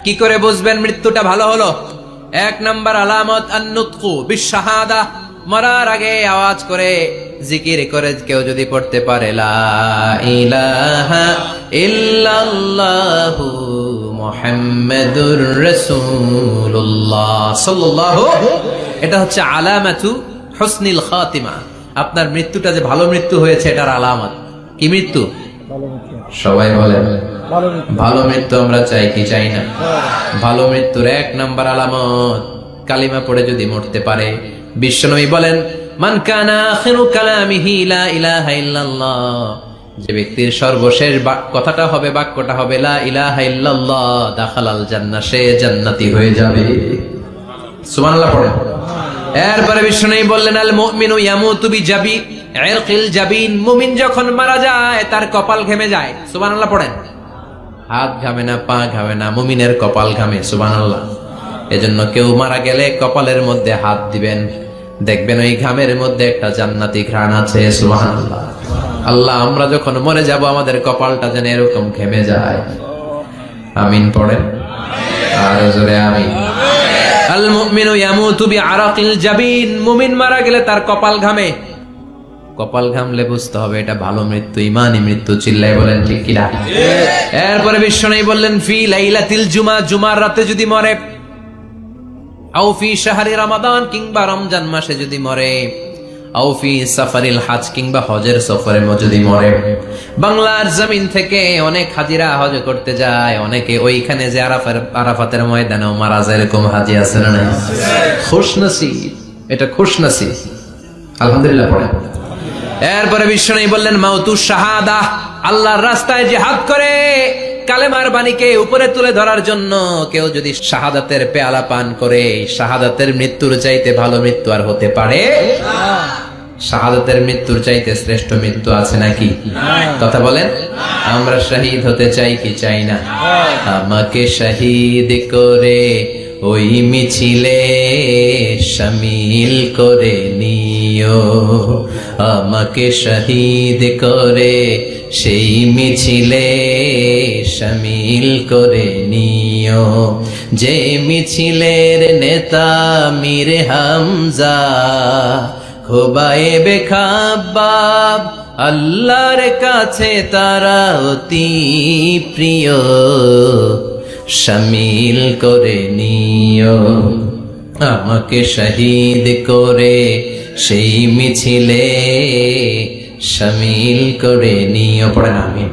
কি করে বুঝবেন মৃত্যুটা ভালো হলো? এক নাম্বার আলামত আন-নুতকু বিশ-শাহাদা, মরার আগে আওয়াজ করে জিকির করে কেউ যদি পড়তে পারে লা ইলাহা ইল্লাল্লাহু মুহাম্মাদুর রাসূলুল্লাহ সাল্লাল্লাহু, এটা হচ্ছে আলামাতু হুসনিল খাতিমা। আপনার মৃত্যুটা যে ভালো মৃত্যু হয়েছে এটার আলামত। কি মৃত্যু? সবাই বলেন ভালো মৃত্যু আমরা চাই কি চাই না? ভালো মৃত্যুর এক নাম্বার আলামত কালিমা পড়ে যদি মরতে পারে। বিশ্বনবী বলেন মান কানা আখিরু কালামিহি লা ইলাহা ইল্লাল্লাহ, যে ব্যক্তির সর্বশেষ কথাটা হবে, বাক্যটা হবে লা ইলাহা ইল্লাল্লাহ, দাখালাল জান্নাহ, সে জান্নাতি হয়ে যাবে। সুবহানাল্লাহ পড়েন। এরপরে বিশ্বনবী বললেন আল মুমিনু ইয়ামুতু বিজাবি ইরকিল জাবিন, মুমিন যখন মারা যায় তার কপাল ঘেমে যায়। সুবহানাল্লাহ পড়েন। হাত ঘামে না, পা ঘামে না, মুমিনের কপাল ঘামে। সুবহানাল্লাহ। এজন্য কেউ মারা গেলে কপালের মধ্যে হাত দিবেন, দেখবেন ওই ঘামের মধ্যে একটা জান্নাতি ঘ্রাণ আছে। সুবহানাল্লাহ। আল্লাহ, আমরা যখন মরে যাব আমাদের কপালটা যেন এরকম ঘেমে যায়। আমিন পড়েন আর জোরে আমিন। আল মুমিনু ইয়ামুতু বিআরাকিল জাবিন, মুমিন মারা গেলে তার কপাল ঘামে। কপাল ঘামলে বুঝতে হবে এটা ভালো মৃত্যু, ঈমানি মৃত্যু। চিল্লায় বলেন ঠিক কি না? এরপরে বিশ্বনবী বললেন ফি লাইলাতিল জুমা, জুমার রাতে যদি মরে, আও ফি শাহরি রমাদান, কিংবা রমজান মাসে যদি মরে, আও ফি সাফারিল হজ, কিংবা হজের সফরে যদি মরে। বাংলার জমিন থেকে অনেক হাজিরা হজ করতে যায়, অনেকে ওইখানে যে আরাফাতের ময়দানেও মারা যায়, এরকম হাজি আছে না নাই? খুশনসিব, এটা খুশনসিব। আলহামদুলিল্লাহ পড়ে। এরপরে বিশ্বনবী বললেন মাউতু শাহাদা, আল্লাহর রাস্তায় জিহাদ করে কালেমার বাণীকে উপরে তুলে ধরার জন্য কেউ যদি শাহাদাতের পেয়ালা পান করে, শাহাদাতের মৃত্যুর চাইতে ভালো মৃত্যু আর হতে পারে? শাহাদাতের মৃত্যুর চাইতে শ্রেষ্ঠ মৃত্যু আছে নাকি? কথা বলেন। আমরা শহীদ হতে চাই কি চাই না? আমাকে শহীদ করে ওই মিছিলে শামিল করে নিও, আমাকে শহীদ করে সেই মিছিলে শামিল করে নিও, যে মিছিলের নেতা মীর হামজা, খোবায়েবে খাব্বাব, আল্লাহর কাছে তারা অতি প্রিয়, শামিল করে নিও, আমাকে শহীদ করে সেই মিছিলে শামিল করে নিও। পড়েন আমিন।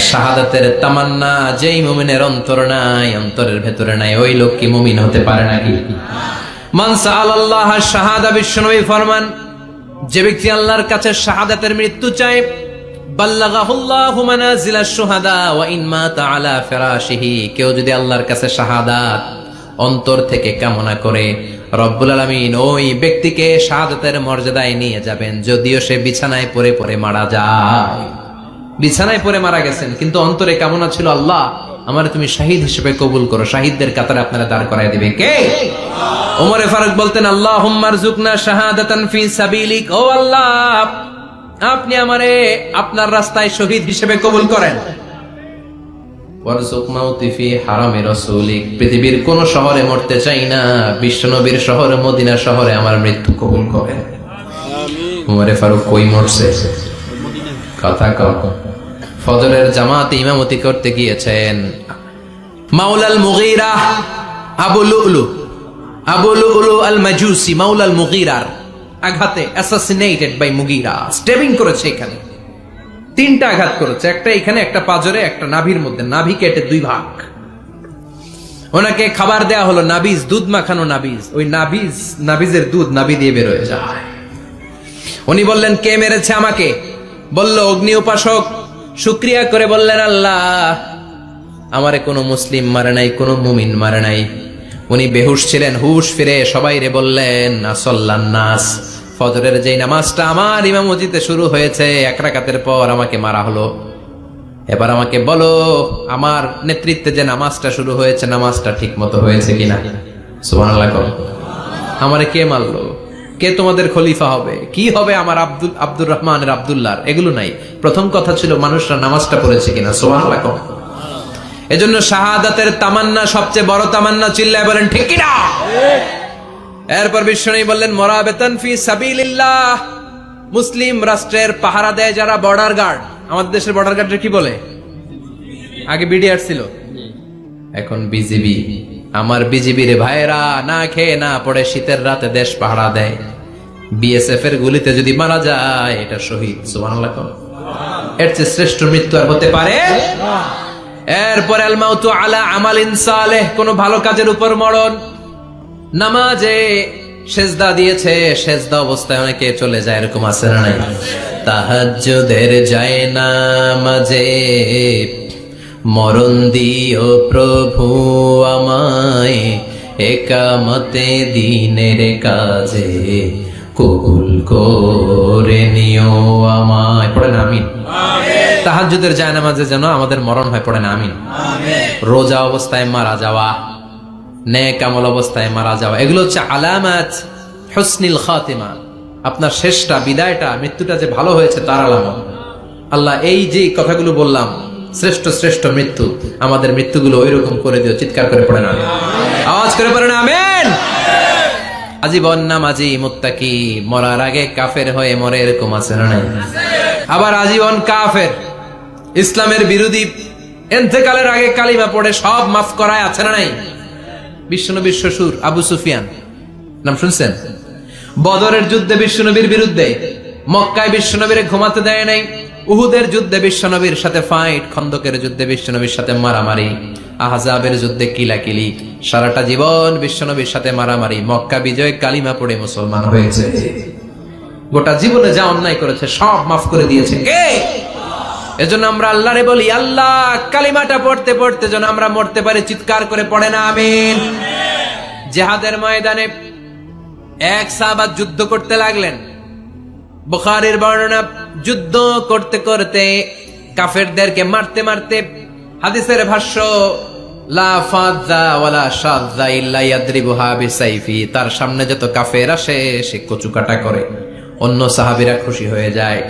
শাহাদাতের তামান্না যেই মুমিনের অন্তর নাই, অন্তরের ভেতরে নাই, ওই লোক কি মুমিন হতে পারে নাকি? মান সাআলাল্লাহ শাহাদা, বিশ্বনবী ফরমান যে ব্যক্তি আল্লাহর কাছে শাহাদাতের মৃত্যু চায়, বাল্লাগাহুল্লাহু মানাজিলাশ শুহাদা ওয়া ইন মাতা আলা ফিরাশিহি, কেউ যদি আল্লাহর কাছে শাহাদাত অন্তর থেকে কামনা করে, রব্বুল আলামিন ওই ব্যক্তিকে শাহাদাতের মর্যাদায় নিয়ে যাবেন, যদিও সে বিছানায় পড়ে পড়ে মারা যায়। বিছানায় পড়ে মারা গেছেন, কিন্তু অন্তরে কামনা ছিল আল্লাহ আমারে তুমি শহীদ হিসেবে কবুল করো। শহীদদের কাতারে আপনারা দাঁড় করায় দিবে কে? ওমরে ফারুক বলতেন আল্লাহুম্মা রযুকনা শাহাদাতান ফি সাবিলিক, ও আল্লাহ আপনি আমারে আপনার রাস্তায় শহীদ হিসেবে কবুল করেন। ওয়ারযুক মাউতি ফি হারামি রাসূলিক, পৃথিবীর কোন শহরে মরতে চাই না, বিশ্বনবীর শহরে মদিনা শহরে আমার মৃত্যু কবুল করেন। আমিন। ওমরে ফারুক কই মরছে? কথা কও। ফজরের জামাতে ইমামতি করতে গিয়েছেন মাওলাল মুগীরা আবু লুলু আল মাজুসি, মাওলাল মুগীরার আঘাতে অ্যাসাসিনেটেড বাই মুগীরা, স্টেবিং করেছে। এখানে তিনটা আঘাত করেছে, একটা এখানে, একটা পাজরে, একটা নাভির মধ্যে, নাভি কেটে দুই ভাগ। ওনাকে খাবার দেয়া হলো নাবিজ, দুধ মাখানো নাবিজ, ওই নাবিজের দুধ নাভি দিয়ে বের হয়ে যায়। উনি বললেন কে মেরেছে আমাকে? বলল অগ্নি উপাসক। শুকরিয়া করে বললেন আল্লাহ আমারে কোনো মুসলিম মারে নাই, কোনো মুমিন মারে নাই। উনি বেহুশ ছিলেন, হুশ ফিরে সবাই রে বললেন আসল্লান নাস, ফজরের যেই নামাজটা আমার ইমামতিতে শুরু হয়েছে, এক রাকাতের পর আমাকে মারা হলো। এবার আমাকে বলো আমার নেতৃত্বে যে নামাজটা শুরু হয়েছে, নামাজটা ঠিক মতো হয়েছে কিনা? সুবহানাল্লাহ। আমারে কে মারলো? কে তোমাদের খলিফা হবে? কি হবে আমার আব্দুর রহমানের আব্দুল্লাহর? এগুলো নাই। প্রথম কথা ছিল মানুষরা নামাজটা পড়েছে কিনা। সুবহানাল্লাহ। এজন্য শাহাদাতের তামান্না সবচেয়ে বড় তামান্না, চিল্লায় বলেন ঠিক কি না? এরপর বিশ্বনবী বললেন মুরাবিতান ফি সাবিলিল্লাহ, মুসলিম রাষ্ট্রের পাহারা দেয় যারা বর্ডার গার্ড। আমাদের দেশের বর্ডার গার্ডের কি বলে? আগে বিডিআর ছিল, এখন বিজিবি। আমার বিজিবি রে ভাইরা না খেয়ে না পড়ে শীতের রাতে দেশ পাহারা দেয়। বিএসএফ এর গুলিতে যদি মারা যায় এটা শহীদ। সুবহানাল্লাহ। এর চেয়ে শ্রেষ্ঠ মৃত্যু আর হতে পারে? এরপর আল মাউতু আলা আমালিন সালেহ, কোন ভালো কাজের উপর মরণ। নামাজে সেজদা দিয়েছে, সেজদা অবস্থায় অনেকে চলে যায়, এরকম আছে না নাই? তাহাজ্জুদের যায় নামাজে মরণ দিও প্রভু আমায়, একামতে দিনের কাজে কবুল করে নিও আমায়। পড়েন আমিন। তাহাজ্জুদের যায় নামাজে যেন আমাদের মরণ হয়, পড়েন আমিন। রোজা অবস্থায় মারা যাওয়া, নেক আমল অবস্থায় মারা যাওয়া, এগুলো হচ্ছে আলামাত হুসনিল খাতিমা। আপনার শেষটা, বিদায়টা, মৃত্যুটা যে ভালো হয়েছে তার আলামত। আল্লাহ এই যে কথাগুলো বললাম, শ্রেষ্ঠ শ্রেষ্ঠ মৃত্যু, আমাদের মৃত্যুগুলো ওইরকম করে দিও। চিৎকার করে পড়েন আমিন, আওয়াজ করে পড়েন আমিন। আজীবন নামাজি মুত্তাকি, মরার আগে কাফের হয়ে মরে, এরকম আছে না নাই? আবার আজীবন কাফের, ইসলামের বিরোধী, ইন্তেকালের আগে কালিমা পড়ে সব মাফ করায়, আছে না নাই? বিশ্বনবীর শ্বশুর আবু সুফিয়ান, নাম শুনছেন? বদরের যুদ্ধে বিশ্বনবীর বিরুদ্ধে, মক্কায় বিশ্বনবীর ঘুমাতে দেয় নাই, উহুদের যুদ্ধে বিশ্বনবীর সাথে ফাইট, খন্দকের যুদ্ধে বিশ্বনবীর সাথে মারামারি, আহজাবের যুদ্ধে কিলাকিলি, সারাটা জীবন বিশ্বনবীর সাথে মারামারি, মক্কা বিজয় কালিমা পড়ে মুসলমান হয়েছে। গোটা জীবনে যা অন্যায় করেছে সব মাফ করে দিয়েছে কে? এজন্য আমরা আল্লাহরে বলি, আল্লাহ কালিমাটা পড়তে পড়তে যেন আমরা মরতে পারি। চিৎকার করে পড়ে না আমিন। জিহাদের ময়দানে এক সাহাবা যুদ্ধ করতে লাগলেন। বুখারীর বর্ণনা, যুদ্ধ করতে করতে কাফেরদেরকে মারতে মারতে, হাদিসের ভাষ্য লা ফাযা ওয়ালা শাযা ইল্লা ইয়াদরিবুহা বিসাইফি, তার সামনে যত কাফের আসে সে কচুকাটা করে। অন্য সাহাবীরা খুশি হয়ে যায়,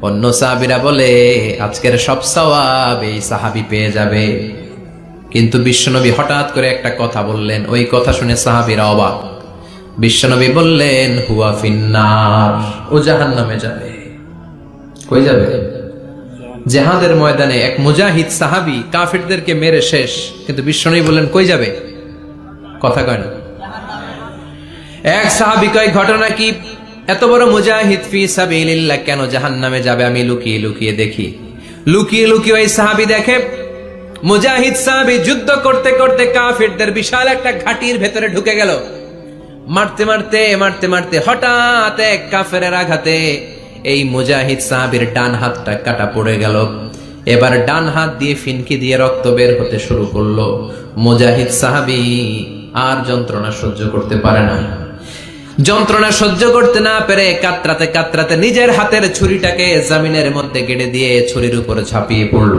অন্য সাহাবীরা বলে আজকের সব সওয়াব এই সাহাবী পেয়ে যাবে। কিন্তু বিশ্বনবী হঠাৎ করে একটা কথা বললেন, ওই কথা শুনে সাহাবীরা অবাক। বিশ্বনবী বললেন হুয়া ফিন্নার, ও জাহান্নামে যাবে। কই যাবে? জিহাদের ময়দানে এক মুজাহিদ সাহাবী কাফেরদেরকে মেরে শেষ, কিন্তু বিশ্বনবী বললেন কই যাবে? কথা কয় না। এক সাহাবী কয় ঘটনা কি? এত বড় মুজাহিদ ফি সাবিলিল্লাহ কেন জাহান্নামে যাবে? আমি লুকিয়ে লুকিয়ে দেখি। লুকিয়ে লুকিয়ে ওই সাহাবী দেখে মুজাহিদ সাহাবী যুদ্ধ করতে করতে কাফেরদের বিশাল একটা ঘাটির ভেতরে ঢুকে গেল। মারতে মারতে মারতে মারতে হঠাৎ এক কাফেরের আঘাতে এই মুজাহিদ সাহাবীর ডান হাতটা কাটা পড়ে গেল। এবার ডান হাত দিয়ে ফিনকি দিয়ে রক্ত বের হতে শুরু করলো। মুজাহিদ সাহাবী আর যন্ত্রণা সহ্য করতে পারে না। যন্ত্রণা সহ্য করতে না পেরে কাতরাতে কাতরাতে নিজের হাতের ছুরিটাকে জমিনের মধ্যে গেড়ে দিয়ে ছুরির উপরে ঝাঁপিয়ে পড়ল।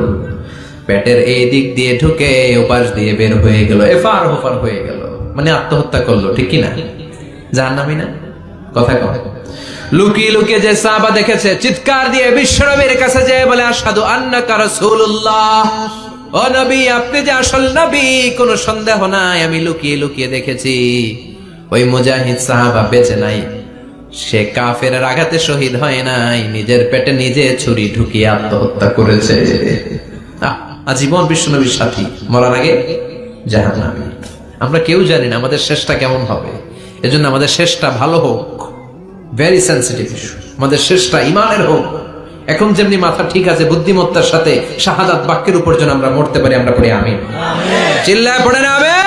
পেটের এই দিক দিয়ে ঢুকে ওপাশ দিয়ে বের হয়ে গেল, এফার ওফার হয়ে গেল, মানে আত্মহত্যা করলো। ঠিক কি না? জাহান্নামী না? কথা কয়। লুকিয়ে লুকিয়ে যে সাহাবা দেখেছে চিৎকার দিয়ে বিশ্বনবীর কাছে যেয়ে বলে আশহাদু আন্নাকা রাসূলুল্লাহ, ও নবী আপনি যে আসল নবী, কোনো সন্দেহ নাই, আমি লুকিয়ে লুকিয়ে দেখেছি। ওই মুজাহিদ সাহাবা বেঁচে নাই, সে কাফেরের আঘাতে শহীদ হয় নাই, নিজের পেটে নিজে ছুরি ঢুকিয়ে আত্মহত্যা করেছে। আজীবন বিশ্বনবীর সাথী, মরার আগে জাহান্নামী। আমরা কেউ জানি না আমাদের শেষটা কেমন হবে, এজন্য আমাদের শেষটা ভালো হোক। ভেরি সেন্সিটিভ ইস্যু, আমাদের শেষটা ইমানের হোক। এখন যেমনি মাথা ঠিক আছে, বুদ্ধিমত্তার সাথে শাহাদাত বাক্যের উপর যেন আমরা মরতে পারি। আমরা পড়ি আমিন, চিল্লায় পড়ে না আমিন।